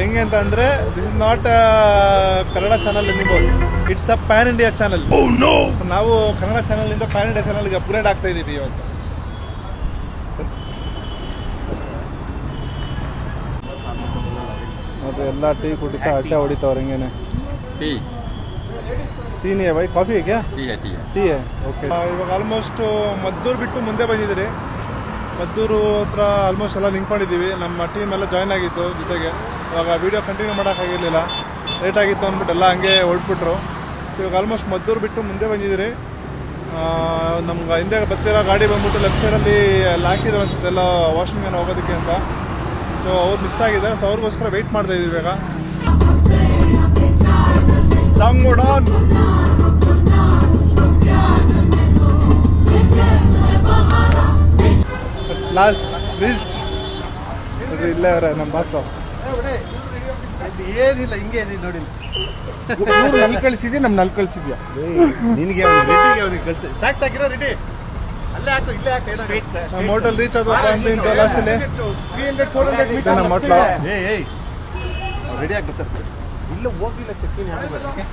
ಹೆಂಗೆ ಅಂತ ಅಂದರೆ this is not Kannada channel anymore, it's a pan India channel. ನಾವು ಕನ್ನಡ ಚಾನಲ್ನಿಂದ ಪ್ಯಾನ್ ಇಂಡಿಯಾ ಚಾನಲ್ಗೆ ಅಪ್ಗ್ರೇಡ್ ಆಗ್ತಾ ಇದ್ದೀವಿ ಇವತ್ತು. ಮತ್ತು ಎಲ್ಲ ಟೀ ಕುಡಿತಾ ಅಡ್ಡೆ ಹೊಡಿತಾವ್ರೆ ಹಿಂಗೇನೆ. ಟೀ ನೀ ಬೈ ಕಾಫಿ ಕ್ಯಾ ಟೀ ಓಕೆ. ಇವಾಗ ಆಲ್ಮೋಸ್ಟ್ ಮದ್ದೂರು ಬಿಟ್ಟು ಮುಂದೆ ಬಂದಿದ್ದೀರಿ. ಮದ್ದೂರು ಹತ್ರ ಆಲ್ಮೋಸ್ಟ್ ಎಲ್ಲ ನಿಂತ್ಕೊಂಡಿದ್ದೀವಿ. ನಮ್ಮ ಟೀಮ್ ಎಲ್ಲ ಜಾಯ್ನ್ ಆಗಿತ್ತು ಜೊತೆಗೆ. ಇವಾಗ ವೀಡಿಯೋ ಕಂಟಿನ್ಯೂ ಮಾಡೋಕ್ಕಾಗಿರಲಿಲ್ಲ, ಲೇಟ್ ಆಗಿತ್ತು ಅಂದ್ಬಿಟ್ಟು ಎಲ್ಲ ಹಂಗೆ ಹೊರಟ್ಬಿಟ್ರು. ಇವಾಗ ಆಲ್ಮೋಸ್ಟ್ ಮದ್ದೂರು ಬಿಟ್ಟು ಮುಂದೆ ಬಂದಿದ್ದೀರಿ. ನಮ್ಗೆ ಹಿಂದೆ ಬರ್ತಿರೋ ಗಾಡಿ ಬಂದ್ಬಿಟ್ಟು ಲೆಫ್ಟ್ ಸೈಡಲ್ಲಿ ಅಲ್ಲಿ ಹಾಕಿದ್ರು ಅನ್ಸುತ್ತೆ ಎಲ್ಲ ವಾಷಿಂಗ್ ಏನೋ ಹೋಗೋದಕ್ಕೆ ಅಂತ. ಸೊ ಅವ್ರು ಮಿಸ್ ಆಗಿದೆ. ಸೊ ಅವ್ರಿಗೋಸ್ಕರ ವೆಯ್ಟ್ ಮಾಡ್ತಾ ಇದ್ದೀವಿ ಇವಾಗ. Song mode on. Last list ನೋಡ್ರಿ, ಇಲ್ಲೇ ಅವರ ನಮ್ಮ ಬಾಸು. ಏನಿಲ್ಲ, ಹಿಂಗೆ ಇದೆ ನೋಡಿ. ನಲ್ಲಿ ಕಳಿಸಿದ್ಯಾ, ನಮ್ಮ ನಲ್ಲಿ ಕಳಿಸಿದ್ಯಾ? ನಿನಗೆ ರೆಡಿಗೆ ಅವ್ನಿಗೆ ಕಳಿಸಿ. ಸಾಕು ಸಾಕಿರೋ ರೆಡಿ ಅಲ್ಲೇ ಹಾಕು, ಇಲ್ಲೇ ಹಾಕು. ನಮ್ಮ ಹೋಟೆಲ್ ರೀಚ್ ಆದ ಲಾಸ್ಟಲ್ಲಿ 300-400 ನಮ್ಮ ಹೋಟ್ಲು. ಏಯ್ ರೆಡಿ ಆಗಿ ಬರ್ತಾರೆ. ಇಲ್ಲ ಹೋಗಿಲ್ಲ, ಚೆಕ್ಕಿನ ಆಗಬೇಕು ಅಷ್ಟೇ.